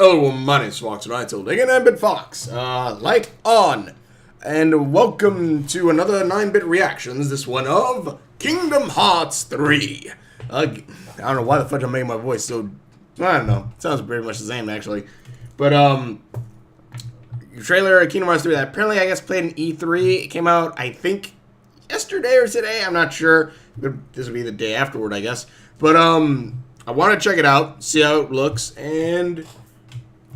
Hello, my name's Fox, and I told Dig an 9-bit Fox. Like on. And welcome to another 9-bit reactions, this one of Kingdom Hearts 3. I don't know why the fuck I'm making my voice so, I don't know, it sounds pretty much the same actually. But, trailer of Kingdom Hearts 3 that apparently I guess played in E3. It came out, I think, yesterday or today, I'm not sure. This will be the day afterward, I guess. But, I want to check it out, see how it looks, and,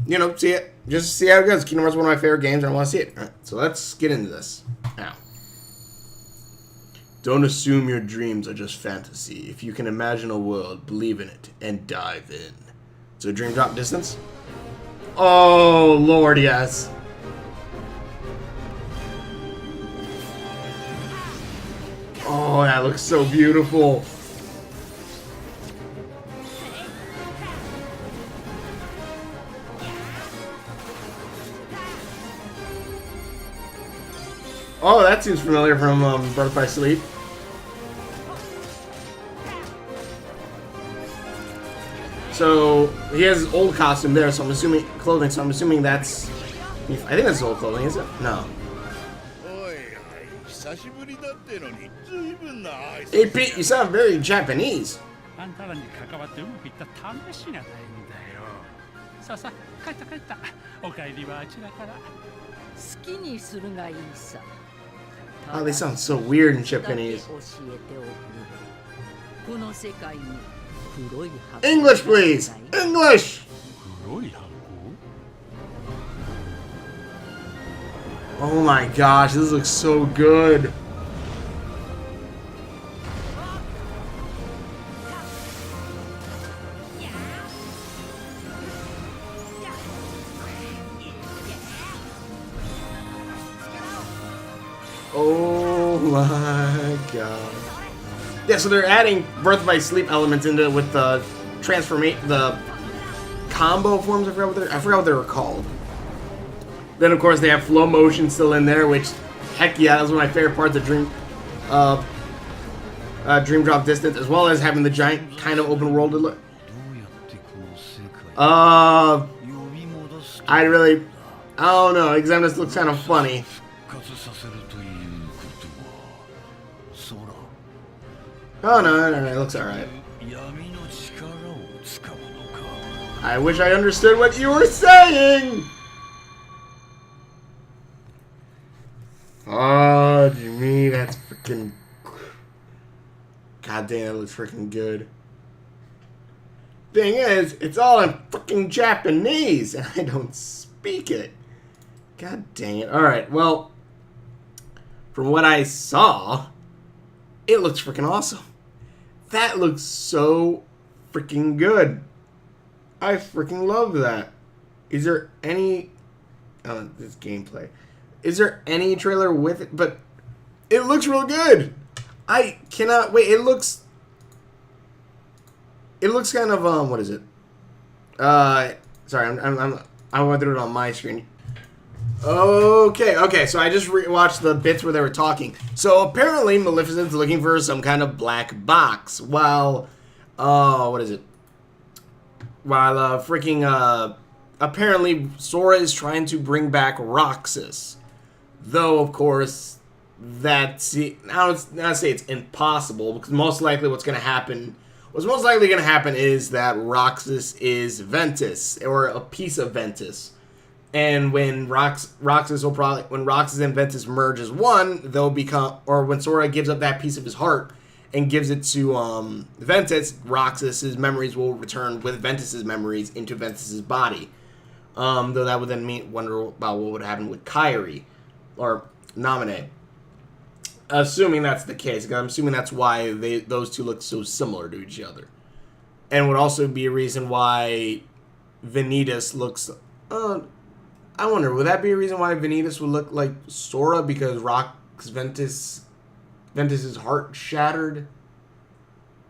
you know, see it. Just see how it goes. Kingdom Hearts is one of my favorite games, and I want to see it. All right, so let's get into this. Now, don't assume your dreams are just fantasy. If you can imagine a world, believe in it, and dive in. So dream drop distance? Oh, Lord, yes. Oh, that looks so beautiful. Oh, that seems familiar from Birth by Sleep. So he has his old costume there, so I'm assuming clothing. So I'm assuming that's. I think that's his old clothing, is it? No. Hey Pete, you sound very Japanese. Oh, they sound so weird in Japanese. English, please! English! Oh my gosh, this looks so good. Oh my god. Yeah, so they're adding Birth by Sleep elements into it with the the combo forms. I forgot what they were called. Then of course they have flow motion still in there, which heck yeah, that was one of my favorite parts of Dream Drop Distance, as well as having the giant kind of open world look. I don't know, Examnus looks kind of funny. Oh no, it looks alright. I wish I understood what you were saying! Oh, Jimmy, that's freaking. God damn, that looks freaking good. Thing is, it's all in freaking Japanese, and I don't speak it. God dang it. Alright, well, from what I saw, it looks freaking awesome. That looks so freaking good. I freaking love that. Is there any... Oh, this gameplay. Is there any trailer with it? But it looks real good. I cannot wait. It looks kind of what is it? Sorry, I went through it on my screen. Okay. So I just rewatched the bits where they were talking. So apparently Maleficent's looking for some kind of black box, while what is it? While apparently Sora is trying to bring back Roxas. Though, of course, I don't say it's impossible, because most likely what's most likely going to happen is that Roxas is Ventus, or a piece of Ventus. And when Roxas and Ventus merge as one, they'll become, or when Sora gives up that piece of his heart and gives it to Ventus, Roxas's memories will return with Ventus's memories into Ventus's body. Though that would then wonder about what would happen with Kairi. Or Naminé. Assuming that's the case, because I'm assuming that's why those two look so similar to each other. And would also be a reason why Vanitas looks... I wonder, would that be a reason why Vanitas would look like Sora? Because Ventus's heart shattered?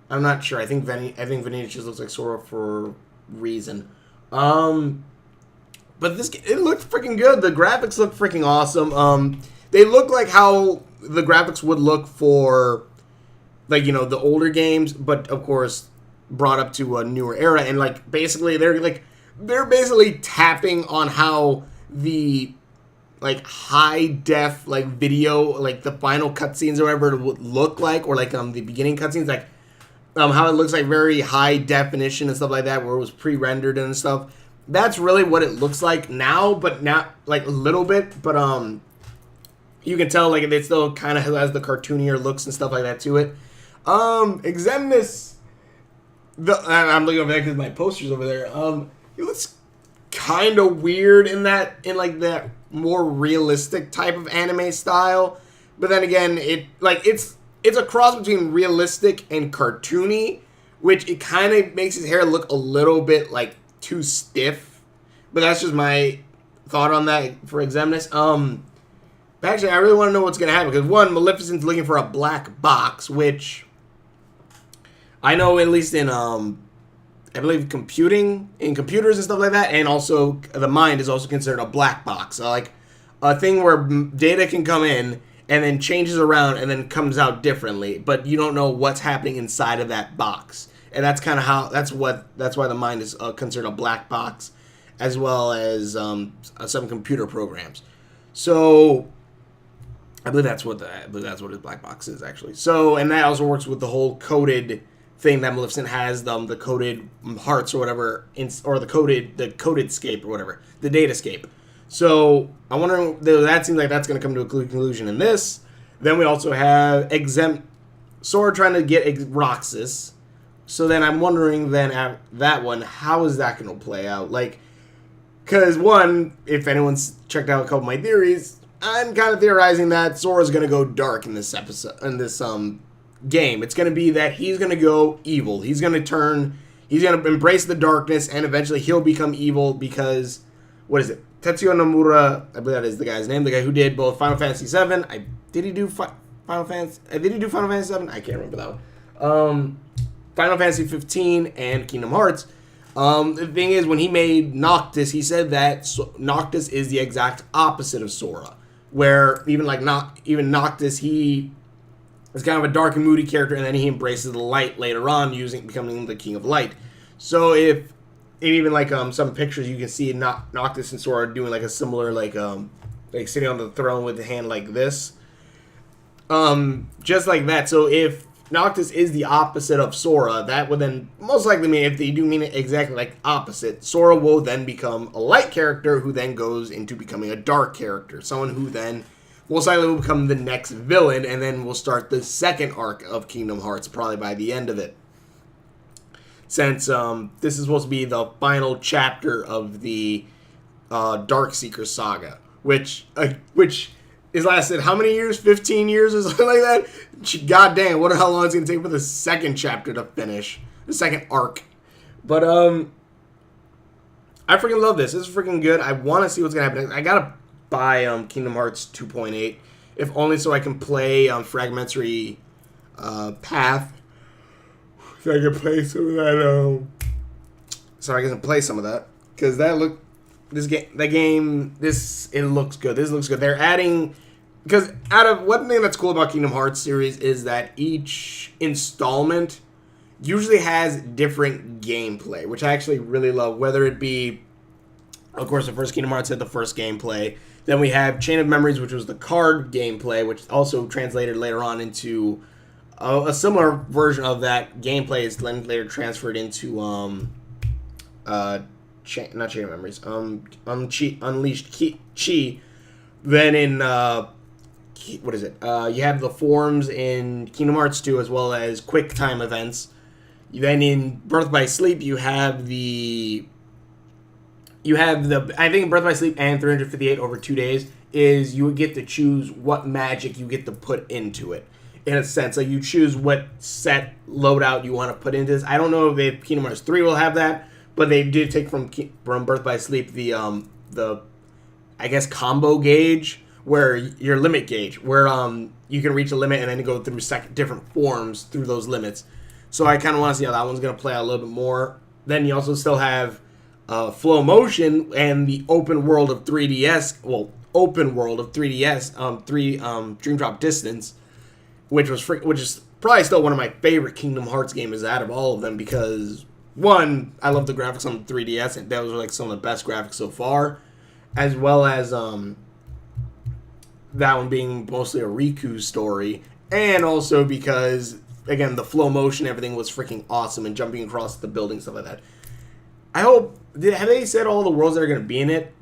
I'm not sure. I think Vanitas just looks like Sora for a reason. But it looked freaking good. The graphics look freaking awesome. They look like how the graphics would look for, like, you know, the older games, but of course brought up to a newer era. And like basically they're like they're basically tapping on how the like high def like video, like the final cutscenes or whatever it would look like, or like the beginning cutscenes, like how it looks like very high definition and stuff like that, where it was pre-rendered and stuff. That's really what it looks like now, but not like a little bit, but you can tell like it still kind of has the cartoonier looks and stuff like that to it. Examine this. I'm looking over there because my poster's over there. It looks kind of weird in like that more realistic type of anime style, but then again, it's a cross between realistic and cartoony, which it kind of makes his hair look a little bit like too stiff. But that's just my thought on that for Examnus. But actually, I really want to know what's going to happen, because one, Maleficent's looking for a black box, which I know at least in I believe in computers and stuff like that, and also the mind is also considered a black box. So like a thing where data can come in and then changes around and then comes out differently, but you don't know what's happening inside of that box. And that's kind of how that's why the mind is considered a black box, as well as some computer programs. So I believe that's what his black box is actually. So, and that also works with the whole coded thing that Maleficent has, the coded hearts or whatever, or the coded scape or whatever, the datascape. So I wonder, that seems like that's going to come to a conclusion in this. Then we also have Sora trying to get Roxas. So then I'm wondering then at that one, how is that going to play out? Like, because one, if anyone's checked out a couple of my theories, I'm kind of theorizing that Sora's going to go dark in this episode, in this game. It's going to be that he's going to go evil. He's going to embrace the darkness, and eventually he'll become evil because, what is it? Tetsuya Nomura, I believe that is the guy's name, the guy who did both Final Fantasy VII. Did he do Final Fantasy VII? I can't remember that one. Final Fantasy 15 and Kingdom Hearts. The thing is, when he made Noctis, he said that Noctis is the exact opposite of Sora. Where even Noctis, he is kind of a dark and moody character, and then he embraces the light later on, becoming the King of Light. So even like some pictures you can see Noctis and Sora doing like a similar like sitting on the throne with the hand like this, just like that. So if Noctis is the opposite of Sora, that would then most likely mean, if they do mean it exactly like opposite, Sora will then become a light character who then goes into becoming a dark character. Someone who then most likely will become the next villain, and then we'll start the second arc of Kingdom Hearts probably by the end of it. Since this is supposed to be the final chapter of the Darkseeker saga, which is lasted how many years? 15 years or something like that? God damn, wonder how long it's going to take for the second chapter to finish. The second arc. But, I freaking love this. This is freaking good. I want to see what's going to happen. I got to buy Kingdom Hearts 2.8, if only so I can play Fragmentary Path. So I can play some of that, so I can play some of that. Because it looks good. This looks good. They're adding, because one thing that's cool about Kingdom Hearts series is that each installment usually has different gameplay, which I actually really love. Whether it be, of course, the first Kingdom Hearts had the first gameplay. Then we have Chain of Memories, which was the card gameplay, which also translated later on into a similar version of that gameplay is later transferred into not Chain of Memories, Unleashed Chi. Then in what is it? You have the forms in Kingdom Hearts 2, as well as quick time events. Then in Birth by Sleep, you have I think Birth by Sleep and 358 over 2 days is you would get to choose what magic you get to put into it. In a sense, like you choose what set loadout you want to put into this. I don't know if Kingdom Hearts 3 will have that, but they did take from Birth by Sleep the I guess combo gauge, where your limit gauge, where you can reach a limit and then go through different forms through those limits. So I kind of want to see how that one's going to play out a little bit more. Then you also still have Flow Motion and the open world of 3DS. Well, open world of 3DS, Dream Drop Distance, which is probably still one of my favorite Kingdom Hearts games out of all of them, because one, I love the graphics on the 3DS, and those were like some of the best graphics so far, as well as that one being mostly a Riku story, and also because, again, the flow motion, everything was freaking awesome, and jumping across the building, stuff like that. I hope, have they said all the worlds that are going to be in it?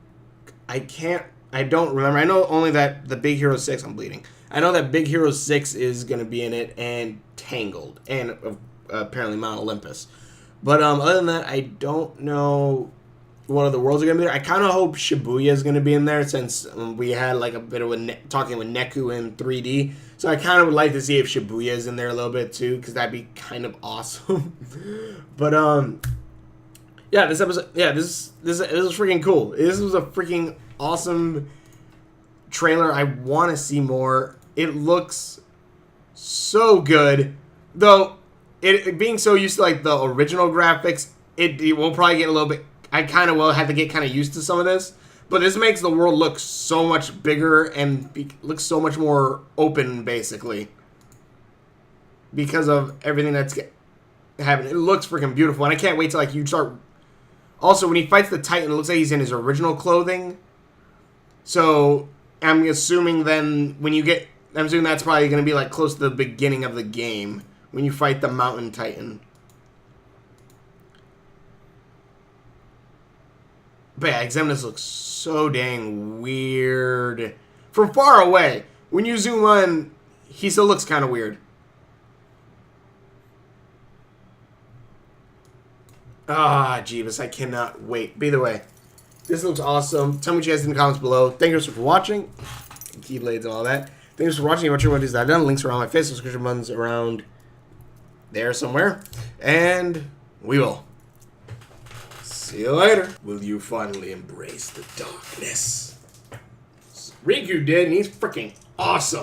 I don't remember. I know only that the Big Hero 6, I'm bleeding. I know that Big Hero 6 is going to be in it, and Tangled, and apparently Mount Olympus. But other than that, I don't know what other worlds are going to be there. I kind of hope Shibuya is going to be in there, since we had like a bit of talking with Neku in 3D. So I kind of would like to see if Shibuya is in there a little bit too, because that'd be kind of awesome. But yeah, this episode, yeah, this was freaking cool. This was a freaking awesome trailer. I want to see more. It looks so good, though. It being so used to like the original graphics, it will probably get a little bit. I kind of will have to get kind of used to some of this, but this makes the world look so much bigger and looks so much more open, basically, because of everything that's happening. It looks freaking beautiful, and I can't wait till like you start. Also, when he fights the Titan, it looks like he's in his original clothing. So I'm assuming then when you get, I'm assuming that's probably going to be like close to the beginning of the game when you fight the Mountain Titan. But yeah, Xemnas looks so dang weird. From far away, when you zoom on, he still looks kind of weird. Ah, Jeebus, I cannot wait. But either way, this looks awesome. Tell me what you guys in the comments below. Thank you so much for watching. Key blades and all that. Thanks for watching. Watch your videos that I've done. Links around my face, subscription buttons around there somewhere. And we will see you later. Will you finally embrace the darkness? Riku did, and he's freaking awesome.